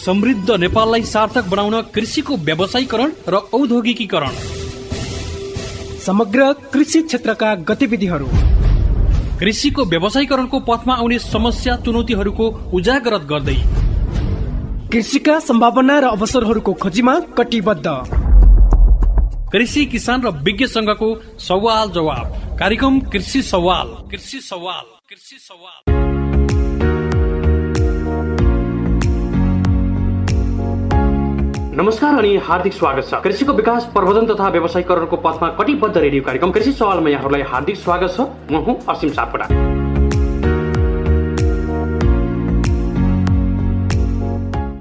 समृद्ध नेपाललाई सार्थक बनाउन कृषिको व्यावसायीकरण र औद्योगिकीकरण, समग्र कृषि क्षेत्रका गतिविधिहरू, कृषिको व्यावसायीकरणको पथमा आउने समस्या चुनौतीहरूको उजागर गर्दै कृषिका सम्भावना र अवसरहरूको खोजीमा कटिबद्ध कृषि किसान र विज्ञ संघको सवाल जवाब कार्यक्रम कृषि सवाल। नमस्कार अनि हार्दिक स्वागत छ। कृषिको विकास, प्रवर्धन तथा व्यावसायीकरणको पथमा कटिबद्ध रेडियो कार्यक्रम कृषि सवालमा यहाँहरूलाई हार्दिक स्वागत छ। म हुँ असीम सापकोटा।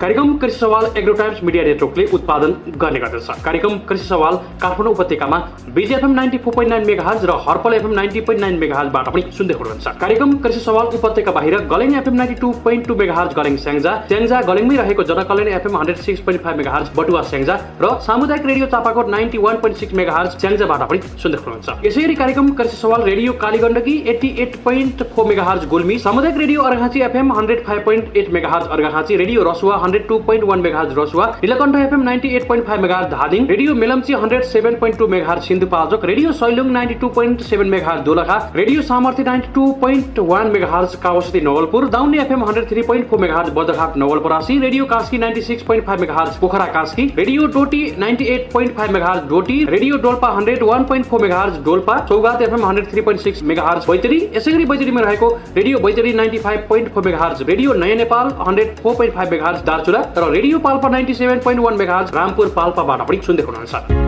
कार्यक्रम कृषि सवाल एग्रो टाइम्स मिडिया नेटवर्कले उत्पादन गर्ने गर्दछ। कार्यक्रम कृषि सवाल काठमाडौँ उपत्यकामा BGFM 94.9 मेगाहर्ज र हर्पल FM 90.9 मेगाहर्जबाट पनि सुन्दै हुनुहुन्छ। कार्यक्रम कृषि सवाल उपत्यका बाहिर गलेङ FM 92.2 मेगाहर्ज गलेङ स्याङ्जा गलेङमै रहेको जनकल्याण FM 106.5 मेगाहर्ज बटुवा स्याङ्जा र सामुदायिक रेडियो चापाकोट 91.6 मेगाहर्ज स्याङ्जाबाट पनि सुन्दै हुनुहुन्छ। यसैगरी कार्यक्रम कृषि सवाल रेडियो कालीगण्डकी 88.4 मेगाहर्ज गुल्मी, सामुदायिक radio Arghakhanchi FM 105.8 megahertz Arghakhanchi, radio Rasuwa 102.1 megahertz Rasuwa, Neelkantha FM 98.5 megahertz Dhading, radio Melamchi 107.2 megahertz Sindhupalchok, radio Sailung 92.7 megahertz Dolakha, radio Samarthya 92.1 megahertz Kawasoti Nawalpur, Daunne FM 103.4 megahertz Bardaghat Nawalparasi, radio Kaski 96.5 megahertz Pokhara Kaski, radio Doti 98.5 megahertz Doti, radio Dolpa 101.4 megahertz Dolpa, Saugat FM 103.6 megahertz Baitadi, यसैगरी बैतडीमा रहेको रेडियो बैतडी 95.4 मेगाहर्ज, रेडियो नयाँ नेपाल 104.5 मेगाहर्ज दार्चुला र रेडियो पाल्पा 97.1 मेगाहर्ज रामपुर पाल्पाबाट पनि सुन्दै हुनुहुन्छ।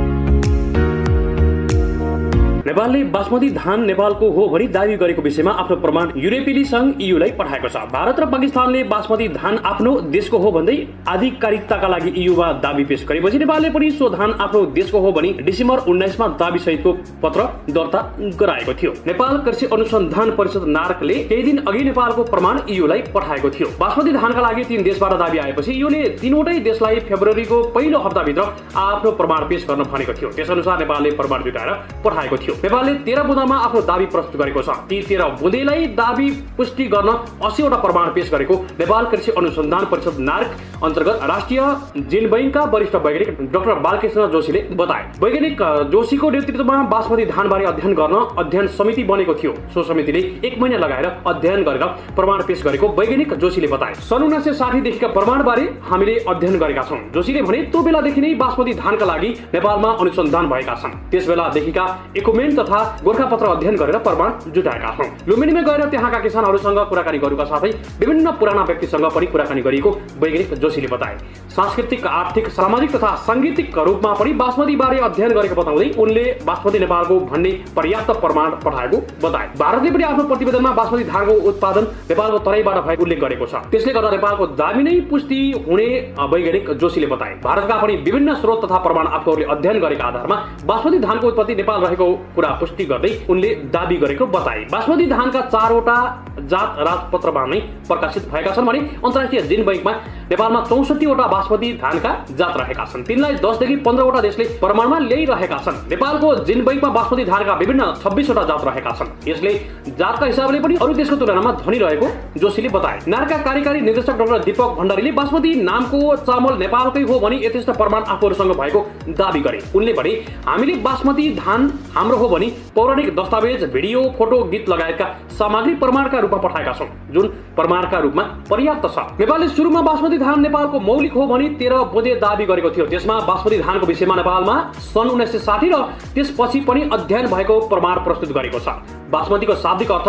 नेपालले बासमती धान नेपालको हो भनी दावी गरेको विषयमा आफ्नो प्रमाण युरोपेली संघ EUलाई पठाएको छ। भारत र पाकिस्तानले बासमती धान आफ्नो देशको हो भन्दै आधिकारिकताका लागि EUमा दावी पेश गरेपछि नेपालले पनि सो धान आफ्नो देशको हो भनी डिसेम्बर 19 मा दावी सहितको पत्र दर्ता गराएको थियो। नेपाल कृषि अनुसन्धान परिषद नार्कले केही दिन अघि नेपालको प्रमाण EUलाई पठाएको थियो। बासमती धानका लागि 3 देशबाट दावी आएपछि EUले तीनवटै देशलाई फेब्रुअरीको पहिलो हप्ताभित्र आफ्नो प्रमाण पेश गर्न भनेको थियो। त्यसअनुसार नेपालले प्रमाण जुटाएर पठाएको थियो। नेपालले 13 बुँदामा आफ्नो दावी प्रस्तुत गरेको छ। ती 13 बुँदेलाई दावी पुष्टि गर्न 80 वटा प्रमाण पेश गरेको नेपाल कृषि अनुसन्धान परिषद नार्क अन्तर्गत राष्ट्रिय जिन बैंकका वरिष्ठ वैज्ञानिक डाक्टर बालकृष्ण जोशीले बताए। वैज्ञानिक जोशीको नेतृत्वमा बासमती धानबारे अध्ययन गर्न अध्ययन समिति बनेको थियो। सो समितिले 1 महिना लगाएर अध्ययन गरेर प्रमाण पेश गरेको वैज्ञानिक जोशीले बताए। सन् 1960 देखिका प्रमाणबारे हामीले अध्ययन गरेका छौं। जोशीले भने त्यो बेलादेखि नै बासमती धानका लागि नेपालमा अनुसन्धान भएका छन्। त्यस बेलादेखिका इक्विपमेन्ट तथा गोरखापत्र अध्ययन गरेर प्रमाण जुटाएका छौं। लुम्बिनीमा गएर त्यहाँका किसानहरूसँग कुराकानी गर्नुका साथै विभिन्न पुराना व्यक्तिसँग पनि कुराकानी गरिएको वैज्ञानिक जोशीले बताए। सांस्कृतिक, आर्थिक, सामाजिक तथा सांगीतिक रूपमा पनि बासमती बारे अध्ययन गरेको बताउँदै उनले बासमती नेपालको भन्ने पर्याप्त प्रमाण पठाएको बताए। भारतले पनि आफ्नो प्रतिवेदनमा बासमती धानको उत्पादन नेपालको तराईबाट भएको उल्लेख गरेको छ। त्यसले गर्दा नेपालको दावी नै पुष्टि हुने वैज्ञानिक जोशीले बताए। भारतका पनि विभिन्न स्रोत तथा प्रमाण आफूहरूले अध्ययन गरेका आधारमा बासमती धानको उत्पत्ति नेपाल रहेको कुरा पुष्टि गर्दै उनले दावी गरेको बताए। बासमती धानका 4 वटा जात राजपत्रमा नै प्रकाशित भएका छन् भने अन्तर्राष्ट्रिय जिन बैंकमा नेपालमा 64 वटा बासमती धानका जात रहेका छन्। तिनलाई 10 देखि 15 वटा देशले प्रमाणमा ल्याइरहेका छन्। नेपालको जिन बैंकमा बासमती धानका विभिन्न 26 वटा जात रहेका छन्। यसले जातका हिसाबले पनि अरू देशको तुलनामा धनी रहेको जोशीले बताए। नार्कका कार्यकारी निर्देशक डाक्टर दीपक भण्डारीले बासमती नामको चामल नेपालकै हो भनी यथेष्ट प्रमाण आफूहरूसँग भएको दावी गरे। उनले भने हामीले बासमती धान हाम्रो हो भनी पौराणिक दस्तावेज, भिडियो, फोटो, गीत लगायतका सामग्री प्रमाणका रूपमा पठाएका छौं, जुन प्रमाणका रूपमा पर्याप्त छ। नेपालले सुरुमा बासमती धान नेपालको मौलिक हो भनी 13 बुँदे दावी गरेको थियो। त्यसमा बासमती धानको विषयमा नेपालमा सन् 1960 र त्यसपछि पनि अध्ययन भएको प्रमाण प्रस्तुत गरेको छ। बासमतीको शाब्दिक अर्थ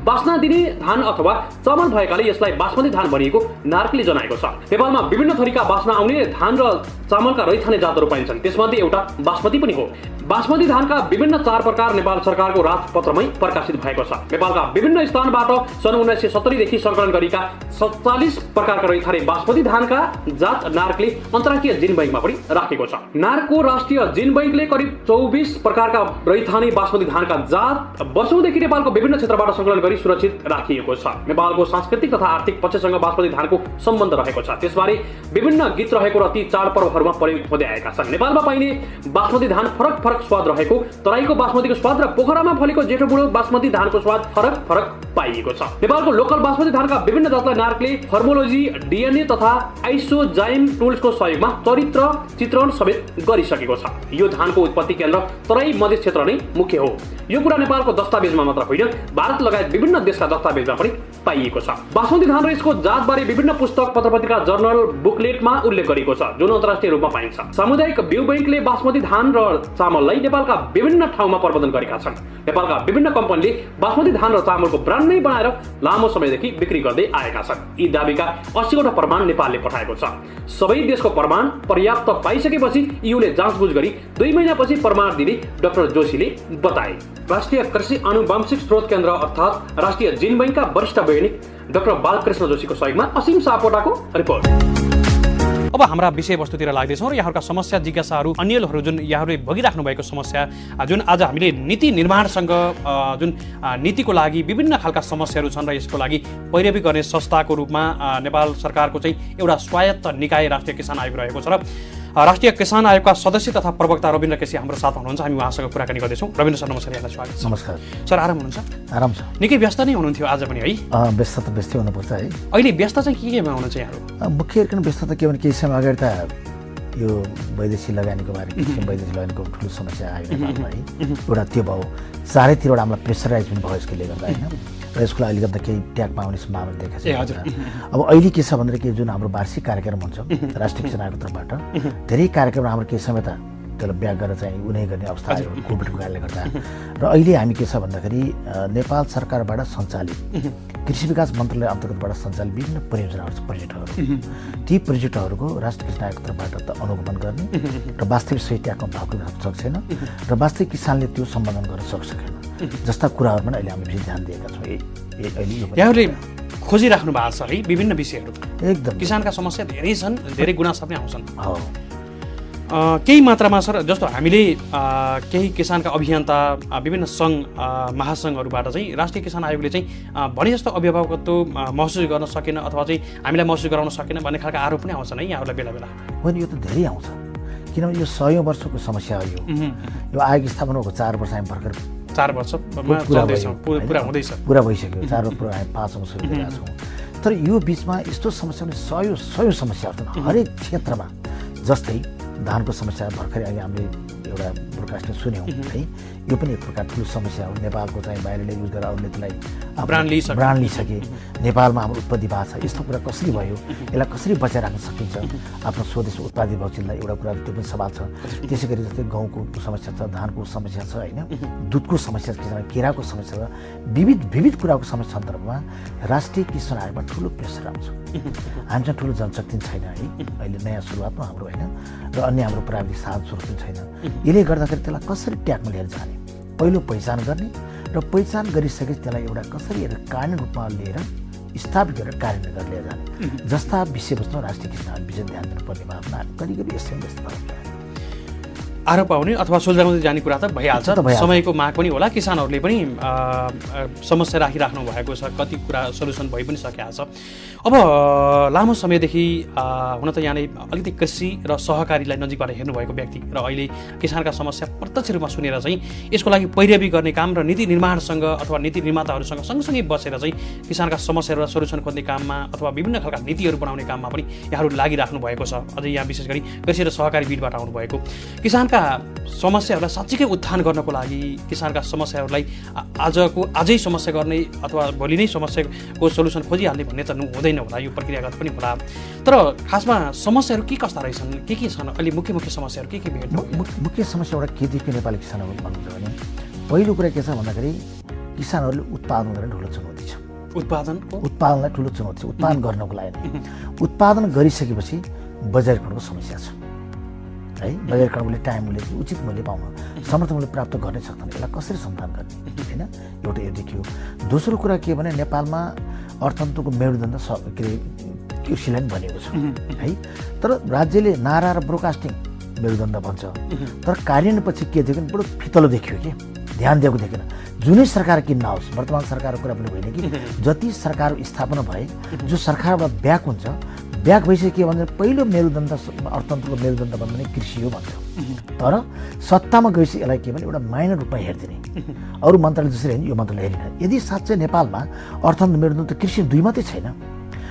बास्ना दिने धान अथवा चामल भएकाले यसलाई बासमती धान भनिएको नार्कले जनाएको छ। नेपालमा विभिन्न थरीका बास्ना आउने धान र चामलका रैथाने जातहरू पाइन्छन्। त्यसमध्ये एउटा बासमती पनि हो। बासमती धानका विभिन्न 4 प्रकार नेपाल सरकारको राजपत्रमै प्रकाशित भएको छ। नेपालका विभिन्न स्थानबाट सन् 1970 देखि संकलन गरिएका 47 प्रकारका रैथाने बासमती धानका जात नार्कले अन्तर्राष्ट्रिय जिन बैंकमा पनि राखेको छ। नार्कको राष्ट्रिय जिन बैंकले करिब 24 प्रकारका रैथाने बासमती धानका जात वर्षौं सुरुदेखि नेपालको विभिन्न क्षेत्रबाट सङ्कलन गरी सुरक्षित राखिएको छ। नेपालको सांस्कृतिक तथा आर्थिक पक्षसँग बासमती धानको सम्बन्ध रहेको छ। त्यसबारे विभिन्न गीत रहेको र ती चाडपर्वहरूमा प्रयोग हुँदै आएका छन्। नेपालमा पाइने बासमती धान फरक फरक स्वाद रहेको, तराईको बासमतीको स्वाद र पोखरामा फलेको जेठो बुढो बासमती धानको स्वाद फरक फरक पाइएको छ। नेपालको लोकल बासमती धानका विभिन्न जातलाई नार्कले फर्मोलोजी, डिएनए तथा आइसोजाइम टुल्सको सहयोगमा चरित्र चित्रण समेत गरिसकेको छ। यो धानको उत्पत्ति केन्द्र तराई मधेस क्षेत्र नै मुख्य हो। यो कुरा नेपालको दस्तावेजमा मात्र होइन, भारत लगायत विभिन्न देशका दस्तावेजमा पनि पाइएको छ। बासमती धान र यसको जातबारे विभिन्न पुस्तक, पत्रपत्रिका, जर्नल, बुकलेटमा उल्लेख गरिएको छ, जुन अन्तर्राष्ट्रिय रूपमा पाइन्छ। सामुदायिक बिउ बैंकले बासमती धान र चामललाई नेपालका विभिन्न ठाउँमा प्रबन्धन गरेका छन्। नेपालका विभिन्न कम्पनीले बासमती धान र चामलको ब्रान्ड नै बनाएर लामो समयदेखि बिक्री गर्दै आएका छन्। यी दाबीका 80वटा प्रमाण नेपालले पठाएको छ। सबै देशको प्रमाण पर्याप्त पाइसकेपछि ईयूले जाँचबुझ गरी 2 महिनापछि प्रमाण दिने डाक्टर जोशीले बताए। राष्ट्रिय कृषि आनुवंशिक स्रोत केन्द्र अर्थात् राष्ट्रिय जीन बैंकका वरिष्ठ वैज्ञानिक डाक्टर बालकृष्ण जोशीको सहयोगमा असीम सापकोटाको रिपोर्ट। अब हाम्रा विषयवस्तुतिर लाग्दैछौँ र यहाँहरूका समस्या जिज्ञासाहरू अन्यलहरू जुन यहाँहरूले भोगिराख्नु भएको समस्या, जुन आज हामीले नीति निर्माणसँग जुन नीतिको लागि विभिन्न खालका समस्याहरू छन् र यसको लागि पैरवी गर्ने संस्थाको रूपमा नेपाल सरकारको चाहिँ एउटा स्वायत्त निकाय राष्ट्रिय किसान आयोग रहेको छ र राष्ट्रिय किसान आयोगका सदस्य तथा प्रवक्ता रविन्द्र केसी हाम्रो साथमा हुनुहुन्छ। हामी उहाँसँग कुराकानी गर्दैछौँ। रविन्द्र सर, नमस्कार, यहाँलाई स्वागत छ। नमस्कार सर, आराम हुनुहुन्छ? आराम छ। निकै व्यस्त नै हुनुहुन्थ्यो आज पनि है? व्यस्त त व्यस्तै हुनुपर्छ है। अहिले व्यस्त चाहिँ केमा हुनुहुन्छ यहाँहरू? मुख्य व्यस्त त के भने केही समय अगाडि त यो वैदेशिक लगानीको बारे वैदेशिक लगानीको ठुलो समस्या आयो नेपालमा है। एउटा त्यो भयो, चारैतिरबाट हामीलाई प्रेसराइज पनि भयो यसले गर्दा होइन, र यसको लागि गर्दा केही ट्याग पाउने सम्भावना देखाएको छ। अब अहिले के छ भन्दाखेरि जुन हाम्रो वार्षिक कार्यक्रम हुन्छ राष्ट्रिय किसान आयोगको तर्फबाट, धेरै कार्यक्रम हाम्रो केही समय त त्यसलाई ब्याक गरेर चाहिँ उनी गर्ने अवस्था आयो कोभिडको कारणले गर्दा। र अहिले हामी के छ भन्दाखेरि नेपाल सरकारबाट सञ्चालित कृषि विकास मन्त्रालय अन्तर्गतबाट सञ्चालित विभिन्न परियोजनाहरू छ, प्रोजेक्टहरू। ती प्रोजेक्टहरूको राष्ट्रिय किसान आयोगको तर्फबाट त अनुगमन गर्ने र वास्तविक सही ट्यागमा भएको सक्छ छैन र वास्तविक किसानले त्यो सम्बोधन गर्न सक्दैन जस्ता कुराहरूमा अहिले हामी विशेष ध्यान दिएका छौँ। यहाँहरूले खोजिराख्नु भएको छ है विभिन्न विषयहरू? एकदम। किसानका समस्या धेरै छन्, धेरै गुनासा पनि आउँछन्। केही मात्रामा सर, जस्तो हामीले केही किसानका अभियन्ता, विभिन्न सङ्घ महासङ्घहरूबाट चाहिँ राष्ट्रिय किसान आयोगले चाहिँ भने जस्तो अभिभावकत्व महसुस गर्न सकेन अथवा चाहिँ हामीलाई महसुस गराउन सकेन भन्ने खालका आरोप पनि आउँछन् है यहाँहरूलाई बेला बेला? होइन, यो त धेरै आउँछ, किनभने यो 100औं वर्षको समस्या हो। यो आयोग स्थापना भएको 4 वर्ष हामी भर्खर 4 वर्ष पुरा हुँदैछ, पुरा भइसक्यो। 4 वर्ष पुरा हामी 5 वर्ष भइरहेका छौँ। तर यो बिचमा यस्तो समस्या पनि 100 समस्याहरू छन् हरेक क्षेत्रमा। जस्तै धानको समस्या भर्खरै अघि हामीले एउटा ब्रोडकास्टमा सुन्यौँ है, यो पनि एक प्रकार ठुलो समस्या हो। नेपालको चाहिँ बाहिरले युज गरेर अरूले त्यसलाई ब्रान्ड लिइसके, नेपालमा हाम्रो उत्पत्ति भएको छ, यस्तो कुरा कसरी भयो, यसलाई कसरी बचाइ राख्न सकिन्छ, आफ्नो स्वदेश उत्पादित भविष्यलाई एउटा कुरा त्यो पनि सवाल छ। त्यसै गरी जस्तै गहुँको समस्या छ, धानको समस्या छ होइन, दुधको समस्या छ, केराको समस्या छ, विविध कुराको समस्या सन्दर्भमा राष्ट्रिय किसान आयोगमा ठुलो प्रेसर आउँछ। हामीसँग ठुलो जनशक्ति छैन है, अहिले नयाँ सुरुवातमा हाम्रो होइन, र अन्य हाम्रो प्राविधिक साधन स्रोत पनि छैन। यसले गर्दाखेरि त्यसलाई कसरी ट्यागमा लिएर जाने, पहिलो पहिचान गर्ने र पहिचान गरिसकेपछि त्यसलाई एउटा कसरी कानुनी रूपमा लिएर स्थापित गरेर कार्यान्वयन गरेर लिएर जाने जस्ता विषयवस्तु राष्ट्रिय किसान विशेष ध्यान दिनुपर्ने भावना कतिकति यसरी व्यस्त भएको आरोप आउने अथवा सुल्झाउँदै जाने कुरा त भइहाल्छ। समयको माग पनि होला, किसानहरूले पनि समस्या राखिराख्नु भएको छ, कति कुरा सल्युसन भइ पनि सकेको छ। अब लामो समयदेखि हुन त यहाँले अलिकति कृषि र सहकारीलाई नजिकबाट हेर्नुभएको व्यक्ति र अहिले किसानका समस्या प्रत्यक्ष रूपमा सुनेर चाहिँ यसको लागि पैरवी गर्ने काम र नीति निर्माणसँग अथवा नीति निर्माताहरूसँग सँगसँगै बसेर चाहिँ किसानका समस्याहरूलाई सल्युसन खोज्ने काममा अथवा विभिन्न खालका नीतिहरू बनाउने काममा पनि यहाँहरू लागिराख्नु भएको छ। अझै यहाँ विशेष गरी कृषि र सहकारी बिटबाट आउनुभएको किसानका समस्याहरूलाई साँच्चीकै उत्थान गर्नको लागि, किसानका समस्याहरूलाई आजै समस्या गर्ने अथवा भोलि नै समस्याको सल्युसन खोजिहाल्ने भन्ने त हुँदैन होला, यो प्रक्रियागत पनि होला। तर खासमा समस्याहरू के कस्ता रहेछन्, के छन् अहिले मुख्य समस्याहरू के भेट्नु? मुख्य समस्या एउटा के देखियो नेपाली किसानहरू भन्नुहुन्छ भने पहिलो कुरा के छ भन्दाखेरि किसानहरूले उत्पादन गर्ने ठुलो चुनौती छ। उत्पादनलाई ठुलो चुनौती छ, उत्पादन गर्नको लागि। उत्पादन गरिसकेपछि बजारीकरणको समस्या छ है, बजारीकरणले टाइम मूल्य उचित मूल्य पाउन समर्थ मूल्य प्राप्त गर्न सक्दैन, यसलाई कसरी समाधान गर्ने होइन, एउटा यो देखियो। दोस्रो कुरा के भने नेपालमा अर्थतन्त्रको मेरुदण्ड के अरे कृषिलाई पनि बनेको छ है, तर राज्यले नारा र ब्रोडकास्टिङ मेरुदण्ड भन्छ, तर कार्यान्वयनपछि के देखियो भने बडो फितलो देखियो कि ध्यान दिएको देखेन। जुनै सरकार किन्न आओस्, वर्तमान सरकारको कुरा पनि होइन कि जति सरकार स्थापना भए जो सरकारबाट ब्याक हुन्छ, ब्याक भइसक्यो के भन्छ पहिलो मेरुदण्ड अर्थतन्त्रको मेरुदण्ड भन्दा पनि कृषि हो भन्छ। तर सत्तामा गएपछि यसलाई के भने एउटा माइनर रूपमा हेर्दिने, अरू मन्त्रालय जसरी होइन यो मन्त्रालय हेरिन। यदि साँच्चै नेपालमा अर्थतन्त्र मेरुदण्ड त कृषि दुई मात्रै छैन,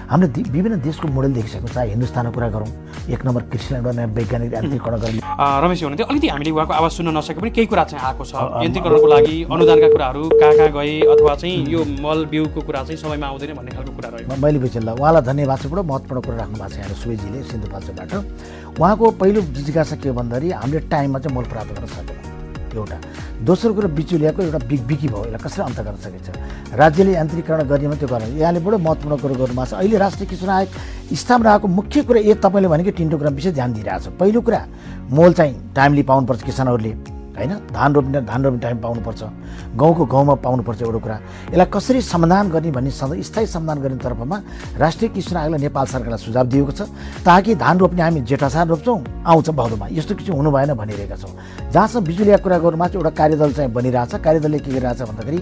हामीले विभिन्न देशको मोडेल देखिसक्यौँ। चाहे हिन्दुस्तानको कुरा गरौँ, एक नम्बर कृषिलाई एउटा नयाँ वैज्ञानिक यान्त्रिकरण गर्ने। रमेश हुनुहुन्थ्यो, अलिकति हामीले उहाँको आवाज सुन्न नसके पनि केही कुरा चाहिँ आएको छ यन्त्रीकरणको लागि, अनुदानका कुराहरू कहाँ गए, अथवा चाहिँ यो मल बिउको कुरा चाहिँ समयमा आउँदैन भन्ने खालको कुरा रह्यो। मैले बेचेल उहाँलाई धन्यवाद छ, बडो महत्त्वपूर्ण कुरा राख्नु भएको छ यहाँ सुवेजीले सिन्धुपाल्चोकबाट। उहाँको पहिलो जिज्ञासा के भन्दाखेरि हामीले टाइममा चाहिँ मल प्राप्त गर्न सकेन एउटा। दोस्रो कुरो बिचुलियाको एउटा बिकी भयो, यसलाई कसरी अन्त गर्न सकिन्छ, राज्यले यान्त्रिकरण गर्नेमा त्यो गर्न। यहाँले बडो महत्त्वपूर्ण कुरो गर्नुभएको छ। अहिले राष्ट्रिय कृषि आयोग स्थापना आएको मुख्य कुरा तपाईँले भनेको तिनवटा कुरा विशेष ध्यान दिइरहेको छ। पहिलो कुरा मोल चाहिँ टाइमली पाउनुपर्छ किसानहरूले, होइन, धान रोप्ने टाइम पाउनुपर्छ, गाउँमा पाउनुपर्छ एउटा कुरा। यसलाई कसरी समाधान गर्ने भन्ने स्थायी समाधान गर्ने तर्फमा राष्ट्रिय कृषि आयोगले नेपाल सरकारलाई सुझाव दिएको छ, ताकि धान रोप्ने हामी जेठ असार रोप्छौँ, आउँछ भदौमा, यस्तो किसिम हुनु भएन भनिरहेका छौँ। जहाँसम्म बिजुलीका कुरा गर्नुमा चाहिँ एउटा कार्यदल चाहिँ बनिरहेछ। कार्यदलले के गरिरहेछ भन्दाखेरि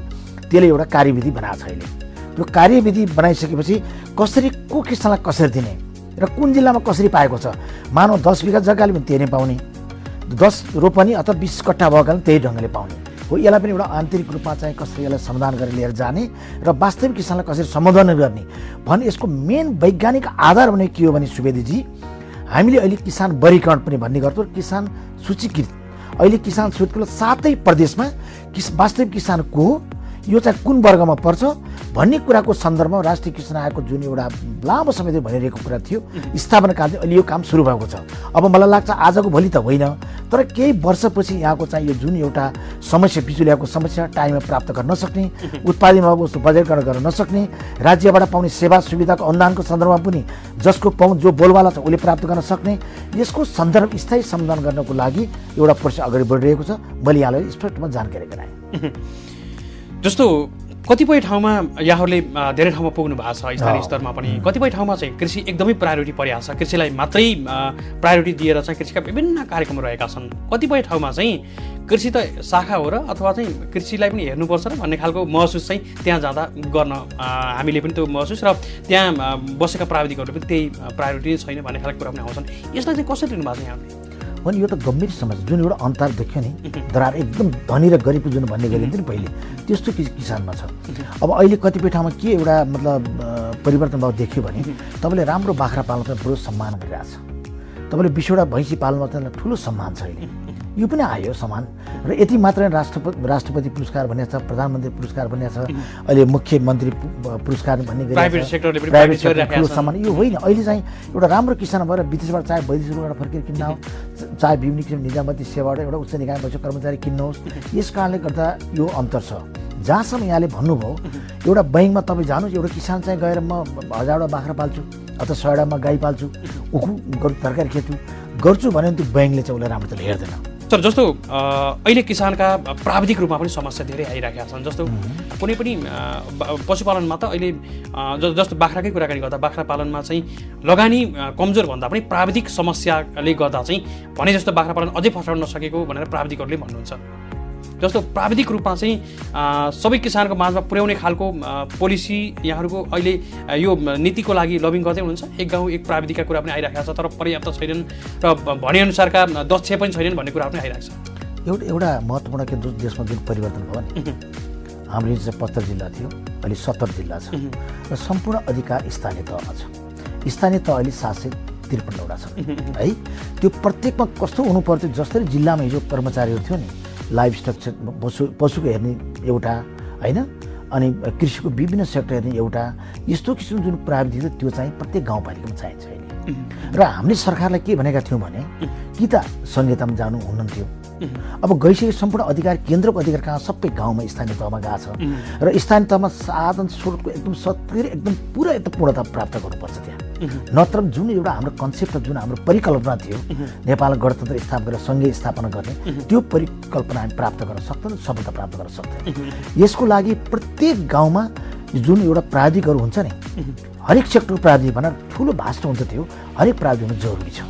त्यसले एउटा कार्यविधि बनाएको छ। अहिले त्यो कार्यविधि बनाइसकेपछि कसरी को किसानलाई कसरी दिने र कुन जिल्लामा कसरी पाएको छ, मानव 10 बिघा जग्गाले पनि त्यही नै पाउने, 10 रोपनी अथवा 20 कट्ठा भएकाले त्यही ढङ्गले पाउने हो। यसलाई पनि एउटा आन्तरिक रूपमा चाहिँ कसरी यसलाई समाधान गरेर लिएर जाने र वास्तविक किसानलाई कसरी सम्बोधन गर्ने भने यसको मेन वैज्ञानिक आधार भने के हो भने सुवेदीजी, हामीले अहिले किसान वर्गीकरण पनि भन्ने गर्छौँ। किसान सूचीकृत अहिले किसान सूचीकृत 7 प्रदेशमा वास्तविक किसान को हो, यो चाहिँ कुन वर्गमा पर्छ भन्ने कुराको सन्दर्भमा राष्ट्रिय कृषि आयोगको जुन एउटा लामो समयदेखि भनिरहेको कुरा थियो स्थापना कालदेखि अहिले यो काम सुरु भएको छ। अब मलाई लाग्छ आजको भोलि त होइन, तर केही वर्षपछि यहाँको चाहिँ यो जुन एउटा समस्या बिजुलीको समस्या टाइममा प्राप्त गर्न नसक्ने, उत्पादन वस्तु बजारीकरण गर्न नसक्ने, राज्यबाट पाउने सेवा सुविधाको अनुदानको सन्दर्भमा पनि जसको जो बोलवाला छ उसले प्राप्त गर्न सक्ने, यसको सन्दर्भ स्थायी समाधान गर्नको लागि एउटा प्रोसेस अगाडि बढिरहेको छ। मैले यहाँलाई स्पष्टमा जानकारी गराएँ। जस्तो कतिपय ठाउँमा यहाँहरूले धेरै ठाउँमा पुग्नु भएको छ स्थानीय स्तरमा पनि, कतिपय ठाउँमा चाहिँ कृषि एकदमै प्रायोरिटी परिहाल्छ, कृषिलाई मात्रै प्रायोरिटी दिएर चाहिँ कृषिका विभिन्न कार्यक्रमहरू रहेका छन्। कतिपय ठाउँमा चाहिँ कृषि त शाखा हो र अथवा चाहिँ कृषिलाई पनि हेर्नुपर्छ र भन्ने खालको महसुस चाहिँ त्यहाँ जाँदा गर्न हामीले पनि त्यो महसुस र त्यहाँ बसेका प्राविधिकहरूले पनि त्यही प्रायोरिटी छैन भन्ने खालको कुरा पनि आउँछन्। यसलाई चाहिँ कसरी लिनु भएको छ यहाँले? भने यो त गम्भीर समस्या जुन एउटा अन्तर देख्यो नि, दरार एकदम धनी र गरिबको जुन भन्ने गरिन्थ्यो नि पहिले, त्यस्तो किसानमा छ। अब अहिले कतिपय ठाउँमा के एउटा मतलब परिवर्तन भाव देख्यो भने तपाईँले राम्रो बाख्रा पाल्न चाहिँ बडो सम्मान गरिरहेछ, तपाईँले 20वटा भैँसी पाल्नमा चाहिँ ठुलो सम्मान छ। अहिले यो पनि आयो सम्मान र यति मात्र राष्ट्रपति पुरस्कार भन्ने छ, प्रधानमन्त्री पुरस्कार भन्ने छ, अहिले मुख्यमन्त्री पुरस्कार भन्ने प्राइभेट सेक्टरले ठुलो सम्मान यो होइन। अहिले चाहिँ एउटा राम्रो किसान भएर विदेशबाट चाहे वैदेशिक रुपियाँबाट फर्केर किन्न आओस्, चाहे विभिन्न किसिम निजामती सेवाबाट एउटा उच्च निकाय बसेको कर्मचारी किन्नुहोस्, यस कारणले गर्दा यो अन्तर छ। जहाँसम्म यहाँले भन्नुभयो एउटा बैङ्कमा तपाईँ जानुहोस्, एउटा किसान चाहिँ गएर म 1000वटा बाख्रा पाल्छु अथवा 100वटा म गाई पाल्छु, उखु तरकारी खेल्छु गर्छु भने त्यो बैङ्कले चाहिँ उसलाई राम्रोले हेर्दैन। सर, जस्तो अहिले किसानका प्राविधिक रूपमा पनि समस्या धेरै आइरहेका छन्। जस्तो कुनै पनि पशुपालनमा त अहिले जस्तो बाख्राकै कुराकानी गर्दा बाख्रा पालनमा चाहिँ लगानी कमजोर भन्दा पनि प्राविधिक समस्याले गर्दा चाहिँ भने जस्तो बाख्रा पालन अझै फस्टाउन नसकेको भनेर प्राविधिकहरूले भन्नुहुन्छ। जस्तो प्राविधिक रूपमा चाहिँ सबै किसानको माझमा पुर्याउने खालको पोलिसी यहाँहरूको अहिले यो नीतिको लागि लबिङ गर्दै हुनुहुन्छ? एक गाउँ एक प्राविधिकका कुरा पनि आइरहेको छ, तर पर्याप्त छैनन् र भनेअनुसारका दक्ष पनि छैनन् भन्ने कुरा पनि आइरहेको छ। एउटा महत्त्वपूर्ण के देशमा जुन परिवर्तन भयो नि, हाम्रो चाहिँ 75 जिल्ला थियो, अहिले 70 जिल्ला छ र सम्पूर्ण अधिकार स्थानीय तहमा छ। स्थानीय तह अहिले 753वटा छ है। त्यो प्रत्येकमा कस्तो हुनु पर्थ्यो, जसरी जिल्लामा हिजो कर्मचारीहरू थियो नि, लाइभ स्ट्रक्चर पशुको हेर्ने एउटा होइन, अनि कृषिको विभिन्न सेक्टर हेर्ने एउटा, यस्तो किसिम जुन प्राविधिक छ त्यो चाहिँ प्रत्येक गाउँपालिकामा चाहिन्छ अहिले। र हामीले सरकारलाई के भनेका थियौँ भने कि त संहितामा जानु हुनुहुन्थ्यो, अब गइसके सम्पूर्ण अधिकार केन्द्रको अधिकार कहाँ सबै गाउँमा स्थानीय तहमा गएको छ र स्थानीय तहमा साधन स्रोतको एकदम सक्रिय एकदम पुरा एकदम पूर्णता प्राप्त गर्नुपर्छ त्यहाँ। नत्र जुन एउटा हाम्रो कन्सेप्ट जुन हाम्रो परिकल्पना थियो नेपाल गणतन्त्र स्थापना गरेर सङ्घीय स्थापना गर्ने, त्यो परिकल्पना हामी प्राप्त गर्न सक्दैन, सफलता प्राप्त गर्न सक्दैन। यसको लागि प्रत्येक गाउँमा जुन एउटा प्राविधिकहरू हुन्छ नि हरेक सेक्टरको प्राविधिक भनेर ठुलो भाष्ट हुन्छ त्यो हरेक प्राविधिक हुनु जरुरी छ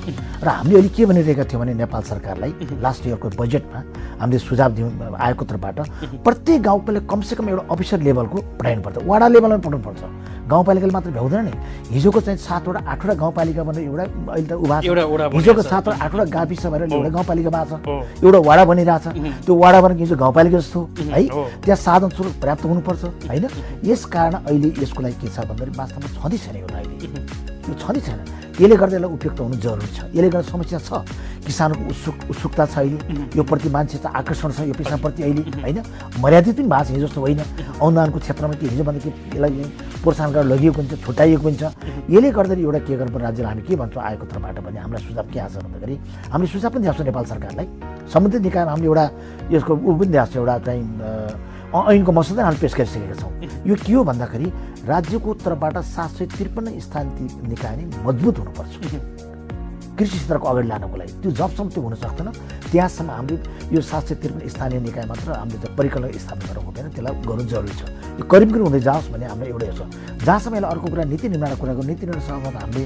र हामीले अहिले के भनिरहेका थियौँ भने नेपाल सरकारलाई लास्ट इयरको बजेटमा हामीले सुझाव दिउँ आएको तर्फबाट प्रत्येक गाउँपालिका कमसेकम एउटा अफिसर लेभलको पठाउनुपर्छ वडा लेभलमा पठाउनुपर्छ गाउँपालिकाले मात्र भ्याउँदैन नि हिजोको चाहिँ 7वटा 8वटा गाउँपालिका भनेर एउटा अहिले त उभा हिजोको 7वटा 8वटा गाविस भएर एउटा गाउँपालिका भएको छ एउटा वडा बनिरहेछ त्यो वडा भनेको हिजो गाउँपालिका जस्तो है त्यहाँ साधन स्रोत पर्याप्त हुनुपर्छ होइन यस कारण अहिले यसको लागि के छ भन्दाखेरि वास्तवमा छँदै छैन एउटा अहिले यो छँदै छैन यसले गर्दा यसलाई उपयुक्त हुनु जरुरी छ यसले गर्दा समस्या छ किसानको उत्सुकता छ अहिले यो प्रति मान्छे त आकर्षण छ यो पेसाप्रति अहिले होइन मर्यादित पनि भएको छ हिजो जस्तो होइन अनुदानको क्षेत्रमा के हिजो भन्दा के यसलाई प्रोत्साहन गरेर लगिएको हुन्छ छुट्याइएको हुन्छ यसले गर्दा एउटा के गर्नुपर्ने राज्यलाई हामी के भन्छौँ आएको तर्फबाट भने हामीलाई सुझाव के आएको छ भन्दाखेरि हामीले सुझाव पनि दिएको छौँ नेपाल सरकारलाई सम्बन्धित निकायमा हामीले एउटा यसको ऊ पनि दिएको छ एउटा चाहिँ ऐनको मसौदा हामीले पेश गरिसकेका छौँ यो के हो भन्दाखेरि राज्यको तर्फबाट 753 स्थानीय निकाय नै मजबुत हुनुपर्छ कृषि क्षेत्रको अगाडि लानको लागि त्यो जबसम्म त्यो हुन सक्दैन त्यहाँसम्म हामीले यो 753 स्थानीय निकाय मात्र हामीले त परिकल्पना स्थापना गर्न हुँदैन त्यसलाई गर्नु जरुरी छ यो करिब करिब हुँदै जाओस् भन्ने हाम्रो एउटा छ जहाँसम्म यसलाई अर्को कुरा नीति निर्माणको कुरा गर्नु नीति निर्माण सभामा हामीले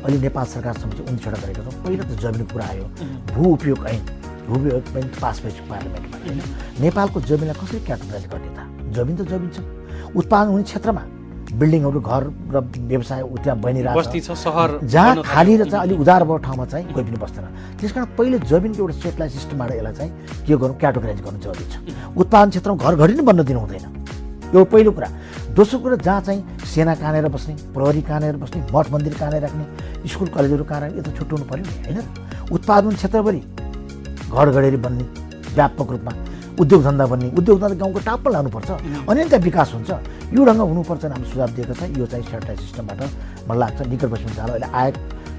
अहिले नेपाल सरकारसँग चाहिँ 29वटा गरेका छौँ पहिला त जमिनको कुरा आयो भू उपयोग ऐन भू उपयोग ऐन पास भएछ पार्लियामेन्टमा होइन नेपालको जमिनलाई कसरी क्याटेगोराइज गर्ने त जमिन त जमिन छ उत्पादन हुने क्षेत्रमा बिल्डिङहरू घर र व्यवसाय त्यहाँ बनिरहेको बस्ती छ सहर जहाँ खाली र चाहिँ अलिक उदार भएको ठाउँमा चाहिँ कोही पनि बस्दैन त्यसकारण पहिले जमिनको एउटा सेटलाइट सिस्टमबाट यसलाई चाहिँ के गर्नु क्याटेगोराइज गर्नु जरुरी छ उत्पादन क्षेत्रमा घर घरि नै बन्न दिनु हुँदैन यो पहिलो कुरा दोस्रो कुरा जहाँ चाहिँ सेना कहाँनिर बस्ने प्रहरी कहाँनिर बस्ने मठ मन्दिर कहाँनिर राख्ने स्कुल कलेजहरू कहाँ राख्ने यो त छुट्याउनु पर्यो नि होइन उत्पादन क्षेत्रभरि घर घडेरी बन्ने व्यापक रूपमा उद्योग धन्दा बन्ने उद्योग धन्दा गाउँको टापमा लानुपर्छ अनि त्यहाँ विकास हुन्छ यो ढङ्ग हुनुपर्छ हामीले सुझाव दिएको छ यो चाहिँ सेटेलाइट सिस्टमबाट मलाई लाग्छ निकट भविष्यमा जाला अहिले आयोग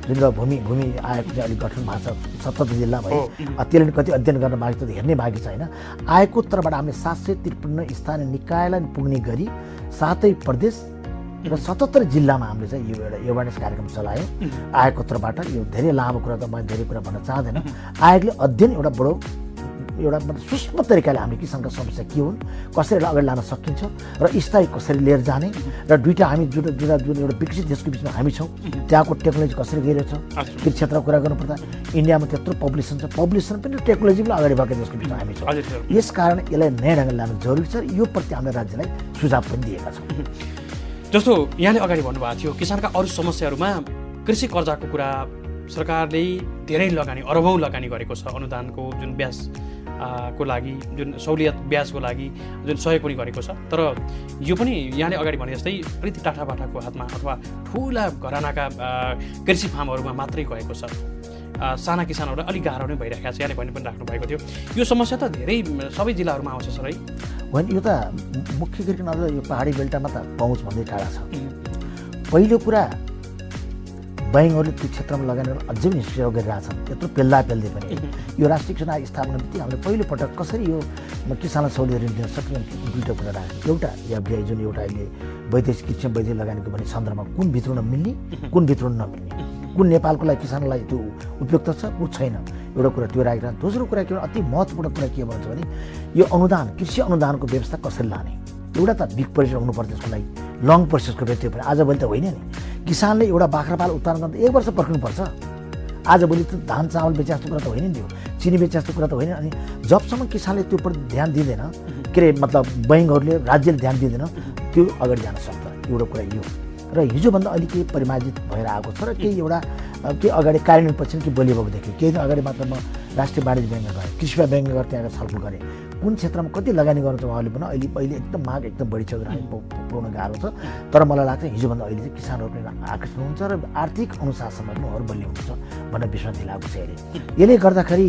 जुन भूमि आयोग चाहिँ अलिक गठन भएको छ 77 जिल्लामा है त्यसले कति अध्ययन गर्न बाँकी त हेर्नै बाँकी छ होइन आयोगको तर्फबाट हामीले 753 स्थानीय निकायलाई पुग्ने गरी 7 प्रदेश र 77 जिल्लामा हामीले चाहिँ यो एउटा एवेरनेस कार्यक्रम चलायो आयोगको तर्फबाट यो धेरै लामो कुरा त म धेरै कुरा भन्न चाहँदैन आयोगले अध्ययन एउटा बडो एउटा सूक्ष्म तरिकाले हामीले किसानका समस्या के हुन् कसरी अगाडि लान सकिन्छ र स्थायी कसरी लिएर जाने र दुईटा हामी जुन एउटा विकसित देशको बिचमा हामी छौँ त्यहाँको टेक्नोलोजी कसरी गइरहेछ कृषि क्षेत्रको कुरा गर्नुपर्दा इन्डियामा त्यत्रो पपुलेसन छ पपुलेसन पनि टेक्नोलोजी पनि अगाडि भएको देशको बिचमा हामी छौँ यस कारण यसलाई नयाँ ढङ्गले लानु जरुरी छ यो प्रति हामीले राज्यलाई सुझाव पनि दिएका छौँ जस्तो यहाँले अगाडि भन्नुभएको थियो किसानका अरू समस्याहरूमा कृषि कर्जाको कुरा सरकारले धेरै लगानी अरबौँ लगानी गरेको छ अनुदानको जुन ब्याज को लागि जुन सहुलियत ब्याजको लागि जुन सहयोग पनि गरेको छ तर यो पनि यहाँले अगाडि भने जस्तै अलिकति टाठाबाटाको हातमा अथवा ठुला घरानाका कृषि फार्महरूमा मात्रै गएको छ साना किसानहरूलाई अलिक गाह्रो नै भइरहेको छ यहाँले पनि राख्नु भएको थियो यो समस्या त धेरै सबै जिल्लाहरूमा आउँछ सर है होइन यो त मुख्य गरिकन अझ यो पहाडी बेल्टामा त पहुँच भन्दै टाढा छ पहिलो कुरा बैङ्कहरूले त्यो क्षेत्रमा लगानी अझै पनि सहयोग गरिरहेछन् यत्रो पेल्दै पनि यो राष्ट्रिय किसान आयोग स्थापना बित्तिकै हामीले पहिलोपटक कसरी यो किसानलाई सहुलियत ऋण दिन सक्ने दुईवटा कुरा राख्यो एउटा एफडिआई जुन एउटा अहिले वैदेशिक कृषि वैदेशिक लगानीको भन्ने सन्दर्भमा कुन भित्रुन मिल्ने कुन भित्रुन नमिल्ने कुन नेपालको लागि किसानलाई त्यो उपयुक्त छ कुन छैन एउटा कुरा त्यो राखेर दोस्रो कुरा के अति महत्त्वपूर्ण कुरा के भन्छ भने यो अनुदान कृषि अनुदानको व्यवस्था कसरी लाने एउटा त बिग प्रोसेस हुनुपर्छ त्यसको लागि लङ प्रोसेसको व्यक्ति पनि आजभोलि त होइन नि किसानले एउटा बाख्रा पाल उत्पादन गर्दा 1 वर्ष पर्खिनुपर्छ आजभोलि त धान चामल बेचे जस्तो कुरा त होइन नि त्यो चिनी बेचे जस्तो कुरा त होइन अनि जबसम्म किसानले त्यो प्रति ध्यान दिँदैन के अरे मतलब बैङ्कहरूले राज्यले ध्यान दिँदैन त्यो अगाडि जान सक्छ एउटा कुरा यो र हिजोभन्दा अलिक केही परिमार्जित भएर आएको छ र केही एउटा के अगाडि कार्यान्वयन पछि कि बलियो भएको देखेँ केही दिन अगाडि मात्र म राष्ट्रिय वाणिज्य ब्याङ्कमा गएँ कृषि ब्याङ्कमा गएर त्यहाँ छलफल गरेँ कुन क्षेत्रमा कति लगानी गर्नु छ उहाँले पनि अहिले एकदम माग एकदम बढी छ पुर्याउन गाह्रो छ तर मलाई लाग्छ हिजोभन्दा अहिले चाहिँ किसानहरू पनि आकर्षण हुन्छ र आर्थिक अनुशासनमा पनि उहाँहरू बलियो हुन्छ भन्ने विश्वास दिलाएको छ यसले गर्दाखेरि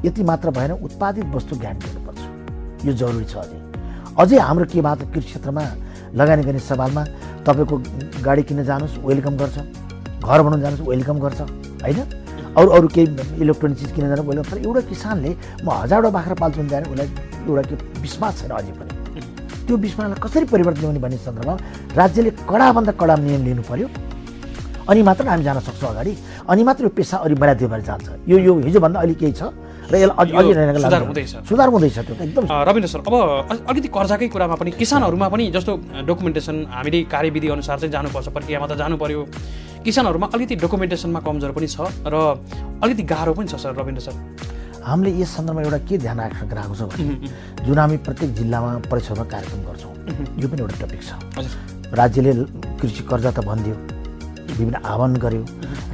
यति मात्र भएन उत्पादित वस्तु ज्ञान दिनुपर्छ यो जरुरी छ अझै हाम्रो के भएको कृषि क्षेत्रमा लगानी गर्ने सवालमा तपाईँको गाडी किन्न जानुहोस् वेलकम गर्छ घर बनाउन जानुहोस् वेलकम गर्छ होइन अरू केही इलेक्ट्रोनिक चिज किन जानु वेलकम तर एउटा किसानले म 1000वटा बाख्रा पाल्छु भने जाने उसलाई एउटा के विश्वास छैन अझै पनि त्यो विश्वासलाई कसरी परिवर्तन ल्याउने भन्ने सन्दर्भमा राज्यले कडाभन्दा कडा नियम लिनु पर्यो अनि मात्र हामी जान सक्छौँ अगाडि अनि मात्र यो पेसा अरू मर्यादा भएर जान्छ यो हिजोभन्दा अहिले केही छ र यसलाई अझै सुधार हुँदैछ सुधार हुँदैछ त्यो एकदम। रविन्द्र सर, अब अलिकति कर्जाकै कुरामा पनि किसानहरूमा पनि जस्तो डकुमेन्टेसन हामीले कार्यविधि अनुसार चाहिँ जानुपर्छ, प्रक्रियामा त जानु पर्यो, किसानहरूमा अलिकति डकुमेन्टेसनमा कमजोर पनि छ र अलिकति गाह्रो पनि छ सर। रविन्द्र सर, हामीले यस सन्दर्भमा एउटा के ध्यान राख्न गएको छ भने जुन हामी प्रत्येक जिल्लामा परिसरमा कार्यक्रम गर्छौँ, यो पनि एउटा टपिक छ। राज्यले कृषि कर्जा त भनिदियो, विभिन्न आह्वान गर्यो,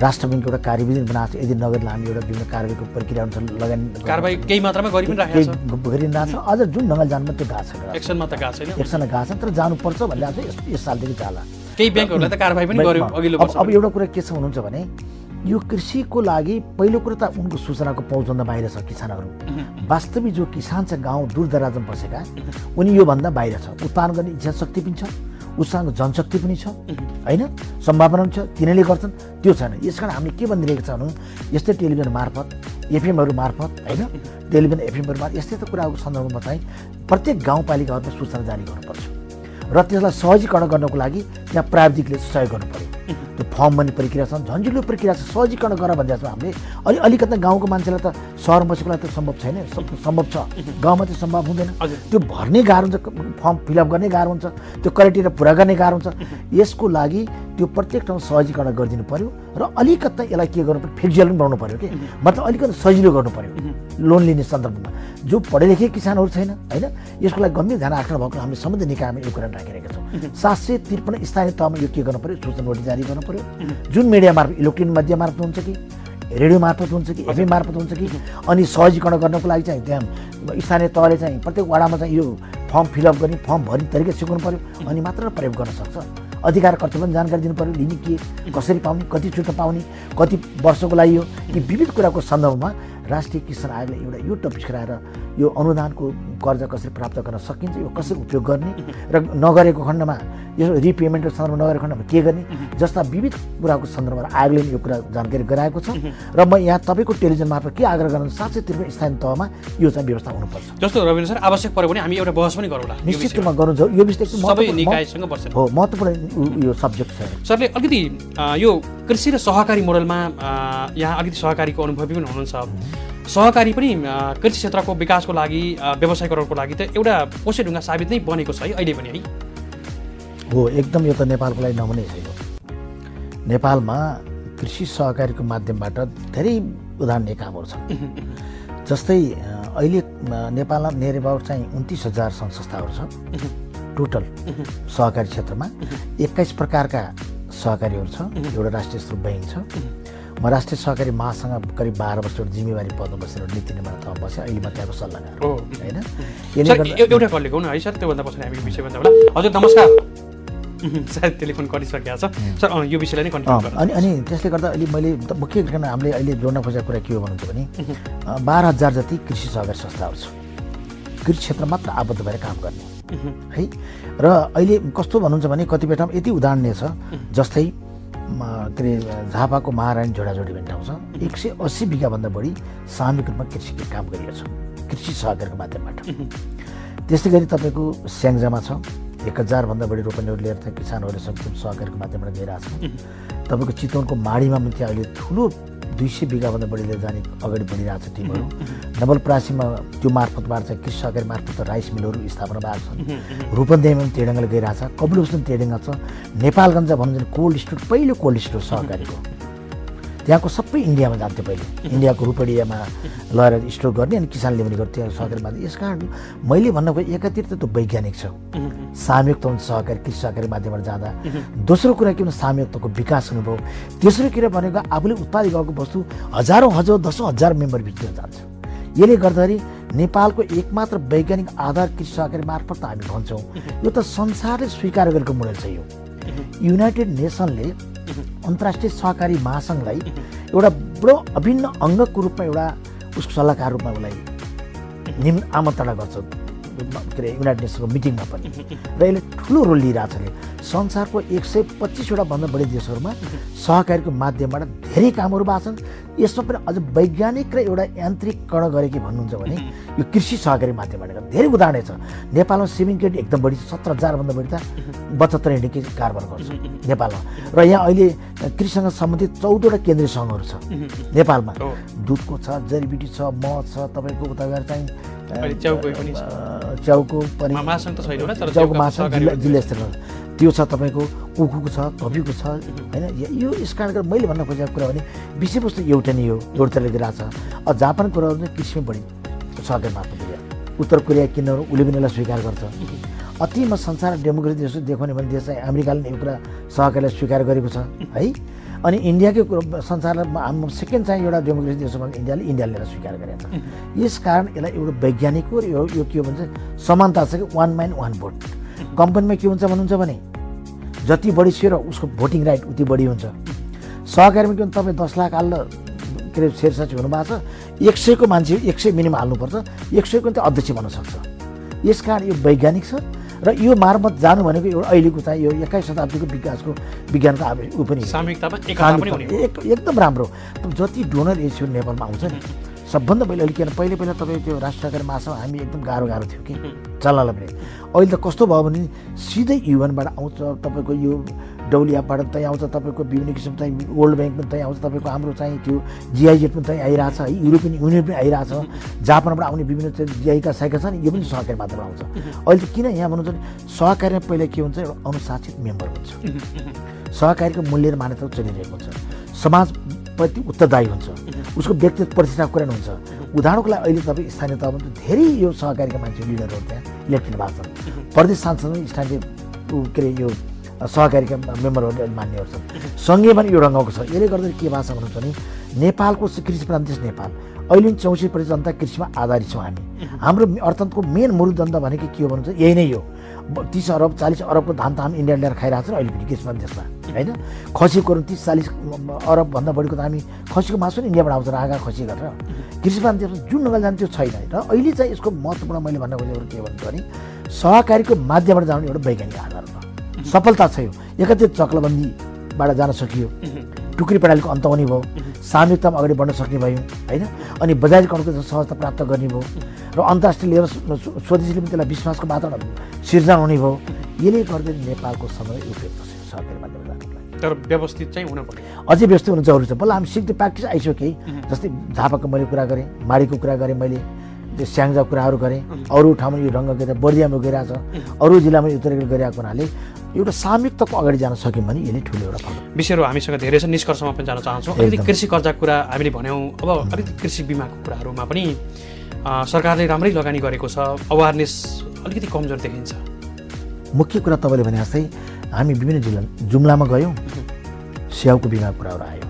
राष्ट्र ब्याङ्क एउटा कार्यविधि बनाएको छ, यदि नगरले हामी एउटा विभिन्न कारबाहीको प्रक्रिया अनुसार लगानी कारबाही केही मात्रामा गरि पनि राखेको छ, गरिरहेको छ। अझ जुन ढङ्गले जानु त्यो गएको छैन, एक्सनमा त गएको छैन, एक्सनमा गएको छ, तर जानुपर्छ भन्ने आज यस सालदेखि जाला। केही ब्याङ्कहरूलाई त कारबाही पनि गर्यो अघिल्लो वर्ष। अब एउटा कुरा के छ हुनुहुन्छ भने यो कृषिको लागि पहिलो कुरा त उनको सूचनाको पहुँचभन्दा बाहिर छ किसानहरू। वास्तविक जो किसान छ गाउँ दूरदराजमा बसेका उनी योभन्दा बाहिर छ, उत्पादन गर्ने इच्छा शक्ति पनि छ, उसँग जनशक्ति पनि छ होइन, सम्भावना पनि छ, तिनीहरूले गर्छन्, त्यो छैन। यस कारण हामीले के भनिरहेको छ भने यस्तै टेलिभिजन मार्फत, एफएमहरू मार्फत होइन, टेलिभिजन एफएमहरू मार्फत यस्तै त कुराको सन्दर्भमा चाहिँ प्रत्येक गाउँपालिकाहरूमा सूचना जारी गर्नुपर्छ र त्यसलाई सहजीकरण गर्नको लागि त्यहाँ प्राविधिकले सहयोग गर्नु पर्यो। त्यो फर्म भन्ने प्रक्रिया छ, झन्झिलो प्रक्रिया छ, सहजीकरण गर भनिरहेको छौँ हामीले। अलिकति गाउँको मान्छेलाई त सहर बसेकोलाई त सम्भव छैन, सम्भव छ, गाउँमा चाहिँ सम्भव हुँदैन। त्यो भर्ने गाह्रो हुन्छ, फर्म फिलअप गर्ने गाह्रो हुन्छ, त्यो क्राइटेरिया पुरा गर्ने गाह्रो हुन्छ। यसको लागि त्यो प्रत्येक ठाउँ सहजीकरण गरिदिनु पर्यो र अलिकति यसलाई के गर्नु पर्यो, फ्लेक्सिबल पनि बनाउनु पर्यो कि, मतलब अलिकति सजिलो गर्नु पर्यो लोन लिने सन्दर्भमा। जो पढे लेखे किसानहरू छैन होइन, यसको लागि गम्भीर ध्यान राख्नु भएको हामीले सम्बन्धित निकायमा यो कुरा राखिरहेका छौँ। 753 स्थानीय तहमा यो के गर्नु पर्यो, सूचना नोटिस जारी गर्नु पर्यो। जुन मिडिया मार्फत, इलेक्ट्रोनिक माध्यम मार्फत हुन्छ कि रेडियो मार्फत हुन्छ कि एफएम मार्फत हुन्छ कि, अनि सहजीकरण गर्नको लागि चाहिँ त्यहाँ स्थानीय तहले चाहिँ प्रत्येक वडामा चाहिँ यो फर्म फिलअप गर्ने, फर्म भर्ने तरिका सिकाउनु पर्यो, अनि मात्र प्रयोग गर्न सक्छ। अधिकार कर्तव्य पनि जानकारी दिनु पर्यो, लिने के, कसरी पाउने, कति छुट पाउने, कति वर्षको लागि यो, यी विविध कुराको सन्दर्भमा राष्ट्रिय किसान आयोगले एउटा यो टपिक गराएर यो अनुदानको कर्जा कसरी प्राप्त गर्न सकिन्छ, यो कसरी उपयोग गर्ने र नगरेको खण्डमा यो रिपेमेन्टको सन्दर्भमा नगरेको खण्डमा के गर्ने जस्ता विविध कुराको सन्दर्भमा आयोगले यो कुरा जानकारी गराएको छ। र म यहाँ तपाईँको टेलिभिजन मार्फत के आग्रह गर्न 753 स्थानीय तहमा यो चाहिँ व्यवस्था हुनुपर्छ। जस्तो रविन्द्र सर, आवश्यक पर्यो भने हामी एउटा बहस पनि गरौँला, निश्चित रूपमा गर्नु छ। यो विषय सबै निकायसँग पर्छ हो, महत्त्वपूर्ण यो सब्जेक्ट छ। सरले अलिकति यो कृषि र सहकारी मोडलमा यहाँ अलिकति सहकारीको अनुभवी पनि हुनुहुन्छ, सहकारी पनि कृषि क्षेत्रको विकासको लागि, व्यवसायीकरणको लागि त एउटा कोसेढुङ्गा साबित नै बनेको छ है अहिले पनि है? हो, एकदम। यो त नेपालको लागि नहुने छ। यो नेपालमा कृषि सहकारीको माध्यमबाट धेरै उदाहरणीय कामहरू छन्। जस्तै अहिले नेपालमा नियर अबाउट चाहिँ 29,000 सङ्घ संस्थाहरू छ टोटल सहकारी क्षेत्रमा। 21 प्रकारका सहकारीहरू छ, एउटा राष्ट्रिय स्रोत ब्याङ्क छ। म राष्ट्रिय सहकारी महासँग करिब 12 वर्ष जिम्मेवारी पदमा बसेर नीति निर्माण तहमा बसेँ, अहिले म त्यहाँको सल्लाहकार हो होइन। एउटा कल लेखौँ न है सर, त्योभन्दा पछाडि हामी विषय भन्दा होला। हजुर नमस्कार, सायद टेलिफोन गरिसकेको छ सर, यो विषयलाई नै कन्टिन्यू गर्नु। अनि त्यसले गर्दा अहिले मैले मुख्य कारण हामीले अहिले जोड्न खोजेको कुरा के हो भन्नुहुन्छ भने 12,000 जति कृषि सहकारी संस्थाहरू छ, कृषि क्षेत्र मात्र आबद्ध भएर काम गर्ने है। र अहिले कस्तो भन्नुहुन्छ भने कतिपय ठाउँ यति उदाहरणीय छ, जस्तै के अरे झापाको महारानी जोडाजोडी भन्ने ठाउँ छ, 180 बिघाभन्दा बढी सामूहिक रूपमा कृषिको काम गरिएको छ कृषि सहकारीको माध्यमबाट। त्यस्तै गरी तपाईँको स्याङ्जामा छ, 1000 भन्दा बढी रोपनीहरू लिएर चाहिँ किसानहरूले सहकारीको माध्यमबाट गइरहेको छ। तपाईँको चितवनको माडीमा पनि त्यहाँ अहिले ठुलो 200 बिघाभन्दा बढी लिएर जाने अगाडि बढिरहेको छ टिमहरू। नवलपरासीमा त्यो मार्फतबाट चाहिँ कृषि सहकारी मार्फत राइस मिलहरू स्थापना भएको छन्। रूपन्देहीमा पनि त्यही ढङ्गले गइरहेको छ, कपिलवस्तुमा पनि त्यही ढङ्ग छ। नेपालगञ्ज भन्नुहुन्छ कोल्ड स्टोर, पहिलो कोल्ड स्टोर सहकारीको त्यहाँको सबै इन्डियामा जान्थ्यो पहिले, इन्डियाको रूपडियामा लगेर स्टोर गर्ने अनि किसानले पनि गर्थ्यो सहकारी माध्यम। यस कारण मैले भन्नु भयो एकातिर त त्यो वैज्ञानिक छ, सामूहिकता हुन्छ सहकारी कृषि सहकारी माध्यमबाट जाँदा। दोस्रो कुरा के भने सामूहिकताको विकास हुनुभयो। तेस्रो कुरा भनेको आफूले उत्पादित गरेको वस्तु हजारौँ हजार 10,000 मेम्बर बिचमा जान्छ। यसले गर्दाखेरि नेपालको एकमात्र वैज्ञानिक आधार कृषि सहकारी मार्फत त हामी भन्छौँ, यो त संसारले स्वीकार गरेको मोडल छ। यो युनाइटेड नेसनले अन्तर्राष्ट्रिय सहकारी महासङ्घलाई एउटा बडो अभिन्न अङ्गको रूपमा एउटा उसको सल्लाहकार रूपमा उसलाई आमन्त्रणा गर्छ के अरे युनाइटेड नेसनको मिटिङमा पनि र यसले ठुलो रोल लिइरहेको छ। संसारको 125वटा भन्दा बढी देशहरूमा सहकारीको माध्यमबाट धेरै कामहरू भएको छन्। यसमा पनि अझ वैज्ञानिक र एउटा यान्त्रिकरण गरे के भन्नुहुन्छ भने यो कृषि सहकारी माध्यमबाट धेरै उदाहरण छ। नेपालमा सेभिङ क्रेडिट एकदम बढी छ, 17,000 भन्दा बढी त 72 हिँडेको कारबार गर्छ नेपालमा। र यहाँ अहिले कृषिसँग सम्बन्धित 14वटा केन्द्रीय सङ्घहरू छ नेपालमा। दुधको छ, जडीबुटी छ, मह छ, तपाईँको उता गएर चाहिँ च्याउको पनि च्याउको माछा जिल्ला स्तरमा त्यो छ, तपाईँको उखुको छ, कफीको छ होइन। यो यस कारणले मैले भन्न खोजेको कुरा भने विषयवस्तु एउटा नै हो, एउटा तरिकाले गइरहेको छ। अब जापानको कुराहरू चाहिँ कृषिमै बढी सहकारी मात्र पुग्यो। उत्तर कोरिया किन्नहरू उसले पनि यसलाई स्वीकार गर्छ। अतिमा संसार डेमोक्रेसी देश देखाउने भने देश चाहिँ अमेरिकाले यो कुरा सहकारीलाई स्वीकार गरेको छ है। अनि इन्डियाकै संसारमा हाम्रो सेकेन्ड चाहिँ एउटा डेमोक्रेसी देश हो भने इन्डियाले लिएर स्वीकार गरेको छ। यस कारण यसलाई एउटा वैज्ञानिकको यो के भन्छ समानता छ कि 1 man 1 vote। कम्पनीमा के हुन्छ भन्नुहुन्छ भने जति बढी सेयर उसको भोटिङ राइट उति बढी हुन्छ। सहकारीमा के भन्छ तपाईँ 10 लाख हाल्न के अरे सेयर साथी हुनुभएको छ, 100को मान्छे 100 मिनिमम हाल्नुपर्छ, 100को चाहिँ अध्यक्ष बन्न सक्छ। यस कारण यो वैज्ञानिक छ र यो मार्फत जानु भनेको एउटा अहिलेको चाहिँ यो 21 शताब्दीको विज्ञानको ऊ पनि एकदम राम्रो। जति डोनर एजेन्सीहरू नेपालमा आउँछ नि सबभन्दा पहिले तपाईँ त्यो राष्ट्रिय सहकारी महासभा हामी एकदम गाह्रो थियो कि चल्नलाई पनि। अहिले त कस्तो भयो भने सिधै युएनबाट आउँछ, तपाईँको यो डब्लुएफबाट त्यहीँ आउँछ, तपाईँको विभिन्न किसिम चाहिँ वर्ल्ड ब्याङ्क पनि त्यहीँ आउँछ, तपाईँको हाम्रो चाहिँ त्यो जिआइजेड पनि त्यहीँ आइरहेछ है, युरोपियन युनियन पनि आइरहेछ, जापानबाट आउने विभिन्न जिआइका साइका छ नि यो पनि सहकारी मात्रामा आउँछ। अहिले त किन यहाँ भन्नुहुन्छ भने सहकारीमा पहिला के हुन्छ एउटा अनुशासित मेम्बर हुन्छ, सहकारीको मूल्य र मान्यता चलिरहेको हुन्छ, समाजप्रति उत्तरदायी हुन्छ, उसको व्यक्तिगत प्रतिष्ठाको कुरा हुन्छ। उदाहरणको लागि अहिले तपाईँ स्थानीय तहमा धेरै यो सहकारीका मान्छे लिडरहरू त्यहाँ इलेक्टेड भएको छन्, प्रदेश सांसद स्थानीय के अरे यो सहकारीका मेम्बरहरूले मान्नेहरू छन्। सङ्घीयमा यो रङ्गको छ। यसले गर्दा के भएको छ भन्नुहुन्छ भने नेपालको कृषि प्रधान देश नेपाल अहिले 84% जनता कृषिमा आधारित छौँ हामी। हाम्रो अर्थतन्त्रको मेन मुरुदण्ड भनेको के हो भन्नुहुन्छ यही नै हो। 30 अरब 40 अरबको धान त हामी इन्डियाले ल्याएर खाइरहेको छौँ अहिले पनि कृषि प्रधान देशमा होइन। खसीको 30-40 अरबभन्दा बढीको त हामी खसीको मासु पनि इन्डियाबाट आउँछ रागा खसी गरेर। कृषि प्रधान देशमा जुन नगल जाने त्यो छैन र अहिले चाहिँ यसको महत्त्वपूर्ण मैले भन्न खोजेको के भन्छु भने सहकारीको माध्यमबाट जानु एउटा वैज्ञानिक आधार हो। सफलता छ यो। एकातिर चक्लबन्दीबाट जान सकियो, टुक्री प्रणालीको अन्त हुने भयो, सामूहिकतामा अगाडि बढ्न सक्ने भयो होइन। अनि बजारीकरणको सहजता प्राप्त गर्ने भयो र अन्तर्राष्ट्रिय लेभल स्वदेशीले पनि त्यसलाई विश्वासको वातावरण सिर्जना हुने भयो। यसले गर्दा नेपालको समय उपयुक्त छ सहकारी माध्यमबाट जानुको लागि। तर व्यवस्थित चाहिँ हुन पर्यो, अझै व्यवस्थित हुनु जरुरी छ। बल्ल हामी सिक्दै प्र्याक्टिस आइसक्यो केही। जस्तै झापाको मैले कुरा गरेँ, माडीको कुरा गरेँ, मैले त्यो स्याङ्जा कुराहरू गरेँ, अरू ठाउँमा यो रङ्ग गएर बर्दियामा गइरहेछ, अरू जिल्लामा यो तरिकाले गरिरहेको हुनाले एउटा सामूहिकताको अगाडि जान सक्यौँ भने यसले ठुलो एउटा फरक। विषयहरू हामीसँग धेरै छ, निष्कर्षमा पनि जान चाहन्छौँ। अलिकति कृषि कर्जाको कुरा हामीले भन्यौँ, अब अलिकति कृषि बिमाको कुराहरूमा पनि सरकारले राम्रै लगानी गरेको छ, अवेरनेस अलिकति कमजोर देखिन्छ। मुख्य कुरा तपाईँले भने जस्तै हामी विभिन्न जिल्ला जुम्लामा गयौँ, स्याउको बिमाको कुराहरू आयो,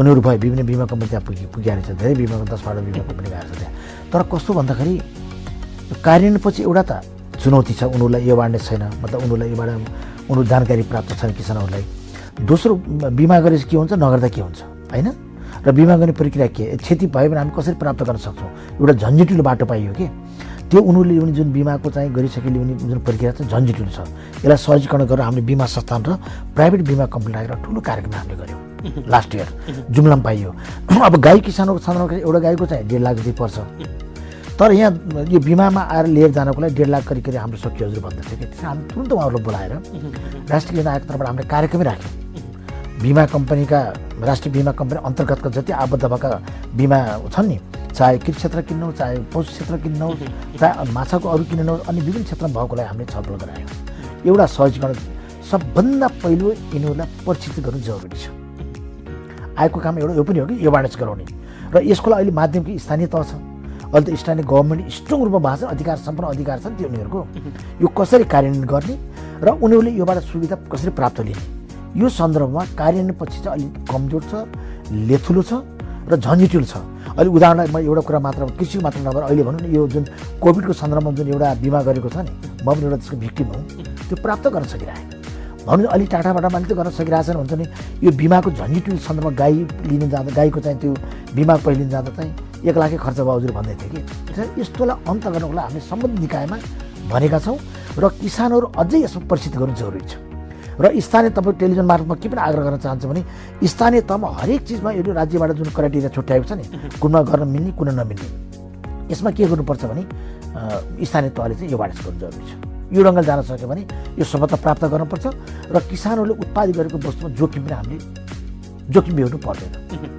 उनीहरू भयो विभिन्न बिमा कम्पनी त्यहाँ पुगिरहेको छ, धेरै बिमाको 10-12 बिमा कम्पनी गएको छ त्यहाँ। तर कस्तो भन्दाखेरि कार्यान्वयनपछि एउटा त चुनौती छ, उनीहरूलाई यो अवेरनेस छैन, मतलब उनीहरूलाई योबाट उनीहरू जानकारी प्राप्त छैन किसानहरूलाई। दोस्रो बिमा गरेपछि के हुन्छ, नगर्दा के हुन्छ होइन। र बिमा गर्ने प्रक्रिया के, क्षति भयो भने हामी कसरी प्राप्त गर्न सक्छौँ, एउटा झन्झटिलो बाटो पाइयो कि त्यो उनीहरूले ल्याउने जुन बिमाको चाहिँ गरिसके ल्याउने जुन प्रक्रिया छ झन्झटिलो छ। यसलाई सहजीकरण गरेर हामीले बिमा संस्थान र प्राइभेट बिमा कम्पनी लागेर ठुलो कार्यक्रम हामीले गऱ्यौँ लास्ट इयर जुम्लामा पाइयो। अब गाई किसानहरूको सन्दर्भमा एउटा गाईको चाहिँ 1.5 लाख जति पर्छ, तर यहाँ यो बिमामा आएर लिएर जानको लागि 1.5 लाख करिब हामी सक्यो हजुर भन्दैथ्यो कि। त्यसमा हामी तुरन्त उहाँहरूलाई बोलाएर राष्ट्रिय योजना आयोगको तर्फबाट हामीले कार्यक्रमै राख्यौँ। बिमा कम्पनीका राष्ट्रिय बिमा कम्पनी अन्तर्गतका जति आबद्ध भएका बिमा छन् नि, चाहे कृषि क्षेत्र किन्नु, चाहे पशु क्षेत्र किन्नु, चाहे माछाको अरू किन्नु, अनि विभिन्न क्षेत्रमा भएको लागि हामीले छलफल गरायौँ। एउटा सहजीकरण सबभन्दा पहिलो यिनीहरूलाई परिचित गर्नु जरुरी छ। आएको काम एउटा यो पनि हो कि यो अवेरनेस गराउने, र यसको लागि अहिले माध्यम कि स्थानीय तह छ। अहिले त स्थानीय गभर्मेन्ट स्ट्रङ रूपमा भएको छ, अधिकार सम्पूर्ण अधिकार छ नि त्यो उनीहरूको। यो कसरी कार्यान्वयन गर्ने र उनीहरूले योबाट सुविधा कसरी प्राप्त लिने, यो सन्दर्भमा कार्यान्वयनपछि चाहिँ अलिक कमजोर छ, लेथुलो छ र झन्झटिलो छ। अहिले उदाहरणलाई म एउटा कुरा मात्र कृषिको मात्र नभएर अहिले भनौँ न यो जुन कोभिडको सन्दर्भमा जुन एउटा बिमा गरेको छ नि, म पनि एउटा त्यसको भिक्टिम हुँ, त्यो प्राप्त गर्न सकिरहेको भनौँ अलिक टाढाबाट मान्छे गर्न सकिरहेको छैन हुन्छ नि। यो बिमाको झन्झटिलो सन्दर्भमा गाई लिन जाँदा गाईको चाहिँ त्यो बिमा पहिलिन जाँदा चाहिँ 1 लाखै खर्च भयो हजुर भन्दै थियो कि। यस्तोलाई अन्त गर्नको लागि हामीले सम्बन्धित निकायमा भनेका छौँ र किसानहरू अझै यसमा परिचित गर्नु जरुरी छ। र स्थानीय तपाईँ टेलिभिजन मार्फतमा के पनि आग्रह गर्न चाहन्छु भने स्थानीय तहमा हरेक चिजमा यो राज्यबाट जुन क्राइटेरिया छुट्याएको छ नि कुनमा गर्न मिल्ने कुन नमिल्ने, यसमा के गर्नुपर्छ भने स्थानीय तहले चाहिँ यो बाटो गर्नु जरुरी छ। यो ढङ्गले जान सक्यो भने यो सफलता प्राप्त गर्नुपर्छ र किसानहरूले उत्पादित गरेको वस्तुमा जोखिम पनि हामीले जोखिम बेहोर्नु पर्दैन।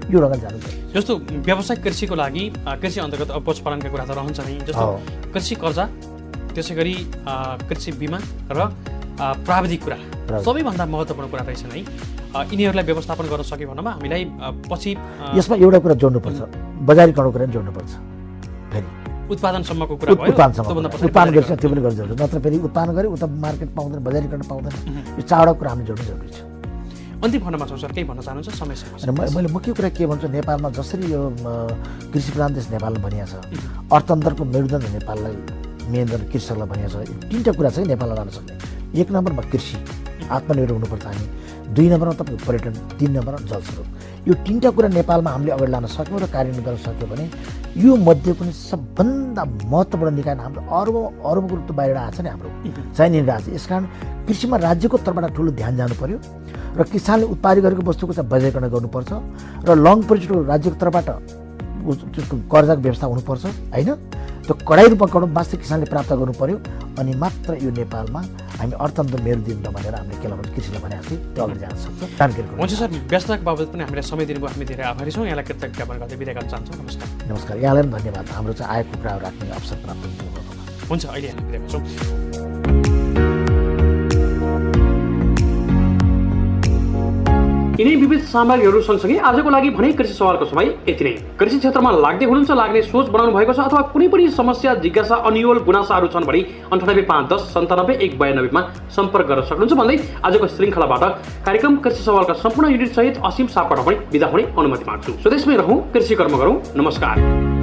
यो ढङ्गले जानु जरुरी छ। जस्तो व्यावसायिक कृषिको लागि कृषि अन्तर्गत अब पशुपालनका कुरा त रहन्छ नै, जस्तो कृषि कर्जा, त्यसै गरी कृषि बिमा र प्राविधिक कुरा सबैभन्दा महत्त्वपूर्ण कुरा रहेछन् है। यिनीहरूलाई व्यवस्थापन गर्न सक्यो भन्नमा हामीलाई पछि यसमा एउटा कुरा जोड्नुपर्छ, बजारीकरणको कुरा पनि जोड्नुपर्छ। फेरि उत्पादनसम्मको कुरा भयो, उत्पादन गर्छ त्यो पनि गर्नु जरुरी, नत्र फेरि उत्पादन गरे उता मार्केट पाउँदैन, बजारीकरण पाउँदैन। यो चारवटा कुरा हामीले जोड्नु जरुरी छ। अन्तिम खण्डमा छौँ सर, केही भन्न चाहनुहुन्छ? समय मैले मुख्य कुरा के भन्छु, नेपालमा जसरी यो कृषि प्रधान देश नेपाल भनिएको छ, अर्थतन्त्रको मेरुदण्ड नेपाललाई मेरुदण्ड कृषकलाई भनिएको छ। 3टा कुरा छ नेपाललाई लान सक्ने। 1 नम्बरमा कृषि आत्मनिर्भर हुनुपर्छ हामी, 2 नम्बरमा तपाईँको पर्यटन, 3 नम्बरमा जलस्रोत। यो 3टा कुरा नेपालमा हामीले अगाडि लान सक्यौँ र कार्यान्वयन गर्न सक्यो भने यो मध्ये पनि सबभन्दा महत्त्वपूर्ण निकाय हाम्रो अरबको रूप त बाहिर आएको छ नि, हाम्रो चाहिने आएको छ। यसकारण कृषिमा राज्यको तर्फबाट ठुलो ध्यान जानु पर्यो र किसानले उत्पादित गरेको वस्तुको चाहिँ बजारीकरण गर्नुपर्छ र लङ परिचित राज्यको तर्फबाट कर्जाको व्यवस्था हुनुपर्छ होइन। त्यो कडाइ रूपमा गर्नु वास्तविक किसानले प्राप्त गर्नु पर्यो अनि मात्र यो नेपालमा हामी अर्थतन्त्र मेरुदण्ड भनेर हामीले के लगाउँछ कृषिलाई भने जस्तै त्यो अगाडि जान सक्छ। जानकारी हुन्छ सर, व्यस्तताको बाबत पनि हामीलाई समय दिनुभयो, हामी धेरै आभारी छौँ। यहाँलाई कृतज्ञता ज्ञापन गर्दै बिदा गर्न चाहन्छौँ। नमस्कार। नमस्कार, यहाँलाई पनि धन्यवाद हाम्रो चाहिँ आएको कुराहरू राख्ने अवसर प्राप्त हुनुभयो। हुन्छ, अहिले हामी बिदा गर्छौँ। यिनै विविध सामग्रीहरू सँगसँगै आजको लागि भने कृषि सवालको समय यति नै। कृषि क्षेत्रमा लाग्दै हुनुहुन्छ, लाग्ने सोच बनाउनु भएको छ अथवा कुनै पनि समस्या, जिज्ञासा, अन्यल गुनासाहरू छन् भने 985110979192 मा सम्पर्क गर्न सक्नुहुन्छ भन्दै आजको श्रृङ्खलाबाट कार्यक्रम कृषि सवालका सम्पूर्ण युनिट सहित असीम सापकोटा पनि बिदा हुने अनुमति माग्छु। स्वदेशमै रहौँ, कृषि कर्म गरौँ। नमस्कार।